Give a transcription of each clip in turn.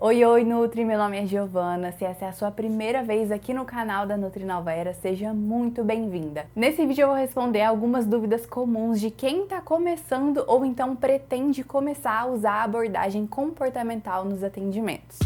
Oi, oi, Nutri! Meu nome é Giovana. Se essa é a sua primeira vez aqui no canal da Nutri Nova Era, seja muito bem-vinda. Nesse vídeo eu vou responder algumas dúvidas comuns de quem está começando ou então pretende começar a usar a abordagem comportamental nos atendimentos.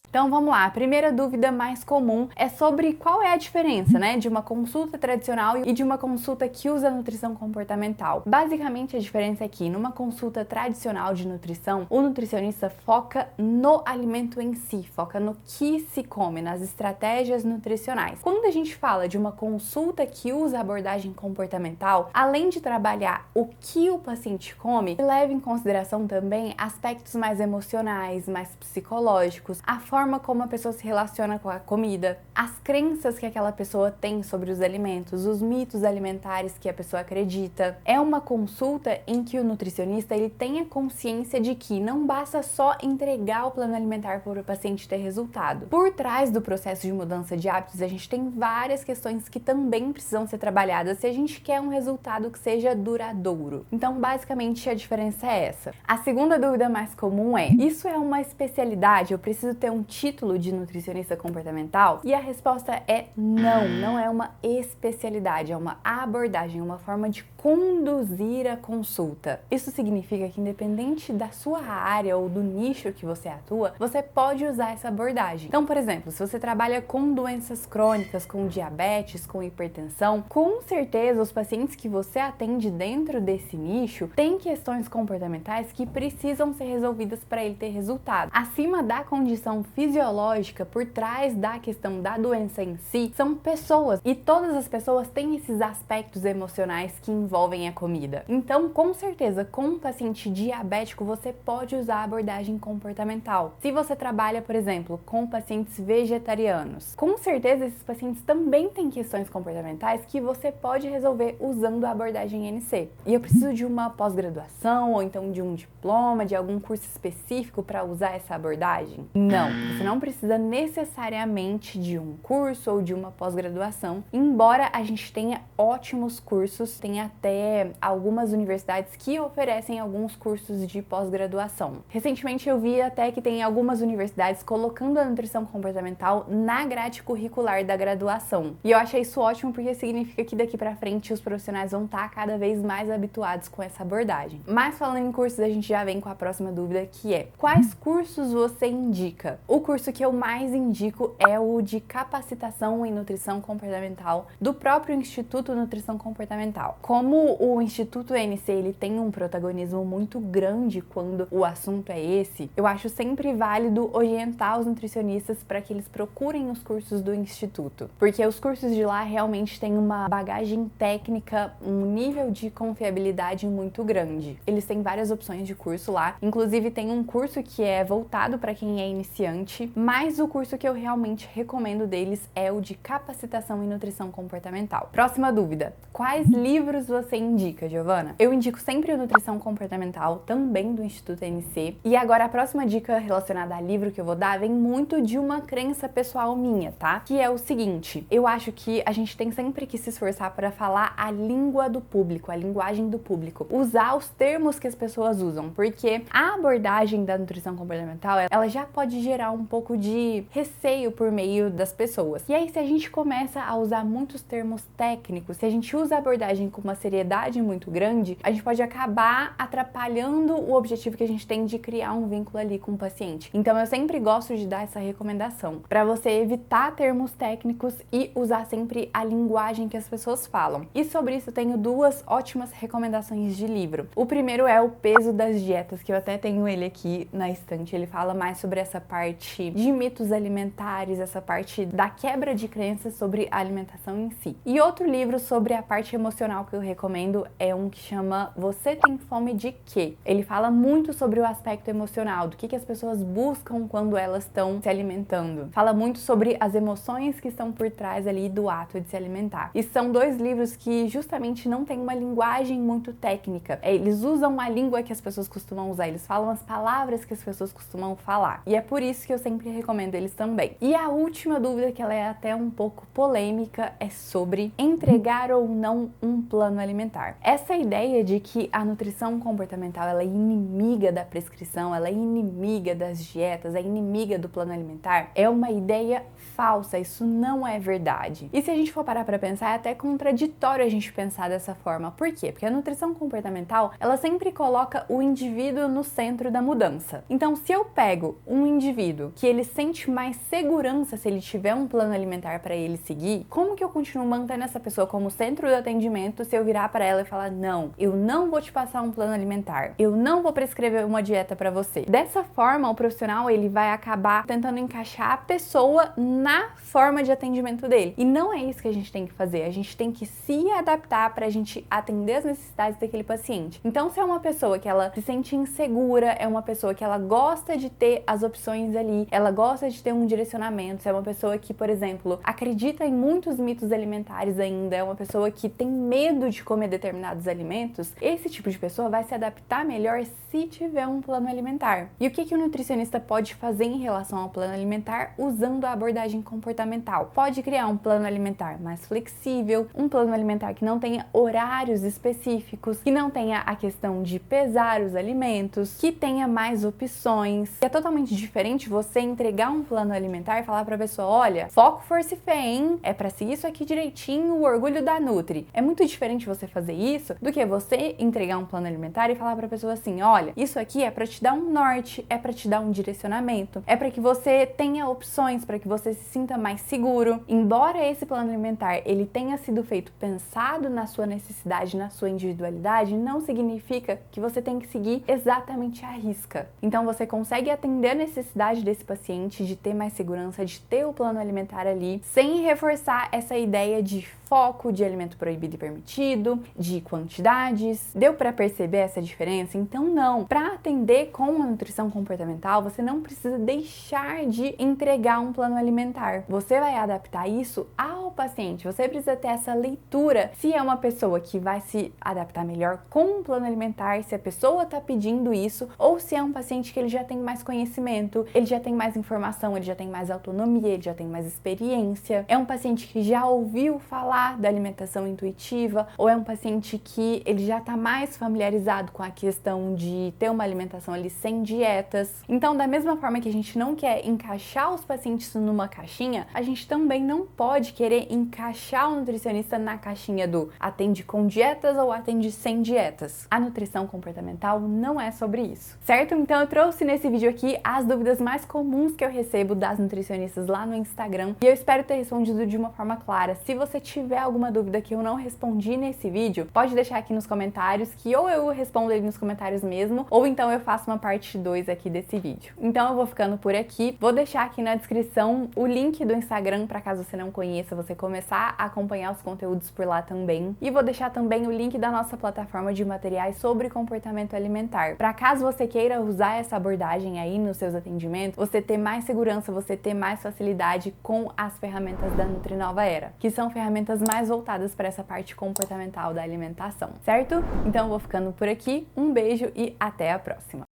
Então vamos lá, a primeira dúvida mais comum é sobre qual é a diferença, de uma consulta tradicional e de uma consulta que usa nutrição comportamental. Basicamente a diferença é que numa consulta tradicional de nutrição, o nutricionista foca no alimento em si, foca no que se come, nas estratégias nutricionais. Quando a gente fala de uma consulta que usa abordagem comportamental, além de trabalhar o que o paciente come, leva em consideração também aspectos mais emocionais, mais psicológicos, a forma como a pessoa se relaciona com a comida, as crenças que aquela pessoa tem sobre os alimentos, os mitos alimentares que a pessoa acredita. É uma consulta em que o nutricionista ele tenha consciência de que não basta só entregar o plano alimentar para o paciente ter resultado. Por trás do processo de mudança de hábitos, a gente tem várias questões que também precisam ser trabalhadas se a gente quer um resultado que seja duradouro. Então, basicamente, a diferença é essa. A segunda dúvida mais comum é: isso é uma especialidade? Eu preciso ter um título de nutricionista comportamental? E a resposta é não, não é uma especialidade, é uma abordagem, uma forma de conduzir a consulta. Isso significa que independente da sua área ou do nicho que você atua, você pode usar essa abordagem. Então, por exemplo, se você trabalha com doenças crônicas, com diabetes, com hipertensão, com certeza os pacientes que você atende dentro desse nicho têm questões comportamentais que precisam ser resolvidas para ele ter resultado. Acima da condição fisiológica, por trás da questão da doença em si, são pessoas, e todas as pessoas têm esses aspectos emocionais que envolvem a comida. Então, com certeza, com um paciente diabético, você pode usar a abordagem comportamental. Se você trabalha, por exemplo, com pacientes vegetarianos, com certeza esses pacientes também têm questões comportamentais que você pode resolver usando a abordagem NC. E eu preciso de uma pós-graduação ou então de um diploma, de algum curso específico para usar essa abordagem? Não, você não precisa necessariamente de um curso ou de uma pós-graduação, embora a gente tenha ótimos cursos, tem até algumas universidades que oferecem alguns cursos de pós-graduação. Recentemente eu vi até que tem algumas universidades colocando a nutrição comportamental na grade curricular da graduação. E eu achei isso ótimo porque significa que daqui pra frente os profissionais vão estar cada vez mais habituados com essa abordagem. Mas falando em cursos, a gente já vem com a próxima dúvida, que é: quais cursos você indica? O curso que eu mais indico é o de capacitação em nutrição comportamental do próprio Instituto Nutrição Comportamental. Como o Instituto NC ele tem um protagonismo muito grande quando o assunto é esse, eu acho sempre válido orientar os nutricionistas para que eles procurem os cursos do Instituto, porque os cursos de lá realmente têm uma bagagem técnica, um nível de confiabilidade muito grande. Eles têm várias opções de curso lá, inclusive tem um curso que é voltado para quem é iniciante, mas o curso que eu realmente recomendo deles é o de capacitação em nutrição comportamental. Próxima dúvida: quais livros você indica, Giovana? Eu indico sempre o Nutrição Comportamental, também do Instituto NC. E agora a próxima dica relacionada a livro que eu vou dar vem muito de uma crença pessoal minha, tá? Que é o seguinte: eu acho que a gente tem sempre que se esforçar para falar a língua do público, a linguagem do público, usar os termos que as pessoas usam, porque a abordagem da nutrição comportamental, ela já pode gerar um pouco de receio por meio das pessoas. E aí, se a gente começa a usar muitos termos técnicos, se a gente usa a abordagem com uma seriedade muito grande, a gente pode acabar atrapalhando o objetivo que a gente tem de criar um vínculo ali com o paciente. Então, eu sempre gosto de dar essa recomendação para você evitar termos técnicos e usar sempre a linguagem que as pessoas falam. E sobre isso, eu tenho duas ótimas recomendações de livro. O primeiro é O Peso das Dietas, que eu até tenho ele aqui na estante. Ele fala mais sobre essa parte de mitos alimentares, essa parte da quebra de crenças sobre a alimentação em si. E outro livro sobre a parte emocional que eu recomendo é um que chama Você Tem Fome de Quê? Ele fala muito sobre o aspecto emocional, do que as pessoas buscam quando elas estão se alimentando. Fala muito sobre as emoções que estão por trás ali do ato de se alimentar. E são dois livros que justamente não têm uma linguagem muito técnica. Eles usam a língua que as pessoas costumam usar, eles falam as palavras que as pessoas costumam falar. E é por isso que eu sempre recomendo eles também. E a última dúvida, que ela é até um pouco polêmica, é sobre entregar ou não um plano alimentar. Essa ideia de que a nutrição comportamental ela é inimiga da prescrição, ela é inimiga das dietas, é inimiga do plano alimentar, é uma ideia falsa, isso não é verdade. E se a gente for parar para pensar, é até contraditório a gente pensar dessa forma. Por quê? Porque a nutrição comportamental, ela sempre coloca o indivíduo no centro da mudança. Então, se eu pego um indivíduo que ele sente mais segurança se ele tiver um plano alimentar para ele seguir, como que eu continuo mantendo essa pessoa como centro do atendimento se eu virar para ela e falar: não, eu não vou te passar um plano alimentar, eu não vou prescrever uma dieta para você? Dessa forma, o profissional ele vai acabar tentando encaixar a pessoa na forma de atendimento dele. E não é isso que a gente tem que fazer. A gente tem que se adaptar para a gente atender as necessidades daquele paciente. Então, se é uma pessoa que ela se sente insegura, é uma pessoa que ela gosta de ter as opções ali, ela gosta de ter um direcionamento, se é uma pessoa que, por exemplo, acredita em muitos mitos alimentares ainda, é uma pessoa que tem medo de comer determinados alimentos, esse tipo de pessoa vai se adaptar melhor se tiver um plano alimentar. E o que o nutricionista pode fazer em relação ao plano alimentar usando a abordagem comportamental? Pode criar um plano alimentar mais flexível, um plano alimentar que não tenha horários específicos, que não tenha a questão de pesar os alimentos, que tenha mais opções. É totalmente diferente você entregar um plano alimentar e falar pra pessoa: olha, foco, força e fé, hein? É pra seguir isso aqui direitinho, o orgulho da Nutri. É muito diferente você fazer isso do que você entregar um plano alimentar e falar pra pessoa assim: olha, isso aqui é pra te dar um norte, é pra te dar um direcionamento, é pra que você tenha opções, pra que você se sinta mais seguro. Embora esse plano alimentar ele tenha sido feito pensado na sua necessidade, na sua individualidade, não significa que você tem que seguir exatamente à risca. Então você consegue atender a necessidade desse paciente de ter mais segurança, de ter o plano alimentar ali, sem reforçar essa ideia de foco, de alimento proibido e permitido, de quantidades. Deu para perceber essa diferença? Então não. Para atender com a nutrição comportamental, você não precisa deixar de entregar um plano alimentar. Você vai adaptar isso ao paciente. Você precisa ter essa leitura. Se é uma pessoa que vai se adaptar melhor com um plano alimentar, se a pessoa está pedindo isso, ou se é um paciente que ele já tem mais conhecimento, ele já tem mais informação, ele já tem mais autonomia, ele já tem mais experiência. É um paciente que já ouviu falar da alimentação intuitiva, ou é um paciente que ele já está mais familiarizado com a questão de ter uma alimentação ali sem dietas. Então, da mesma forma que a gente não quer encaixar os pacientes numa caixinha, a gente também não pode querer encaixar o nutricionista na caixinha do atende com dietas ou atende sem dietas. A nutrição comportamental não é sobre isso, certo? Então eu trouxe nesse vídeo aqui as dúvidas mais comuns que eu recebo das nutricionistas lá no Instagram e eu espero ter respondido de uma forma clara. Se você tiver alguma dúvida que eu não respondi nesse vídeo, pode deixar aqui nos comentários que ou eu respondo ele nos comentários mesmo, ou então eu faço uma parte 2 aqui desse vídeo. Então eu vou ficando por aqui, vou deixar aqui na descrição o link do Instagram para caso você não conheça, você começar a acompanhar os conteúdos por lá também. E vou deixar também o link da nossa plataforma de materiais sobre comportamento alimentar. Para caso você queira usar essa abordagem aí nos seus atendimentos, você ter mais segurança, você ter mais facilidade com as ferramentas da Nutrinova Era, que são ferramentas mais voltadas para essa parte comportamental da alimentação, certo? Então eu vou ficando por aqui, um beijo e até a próxima!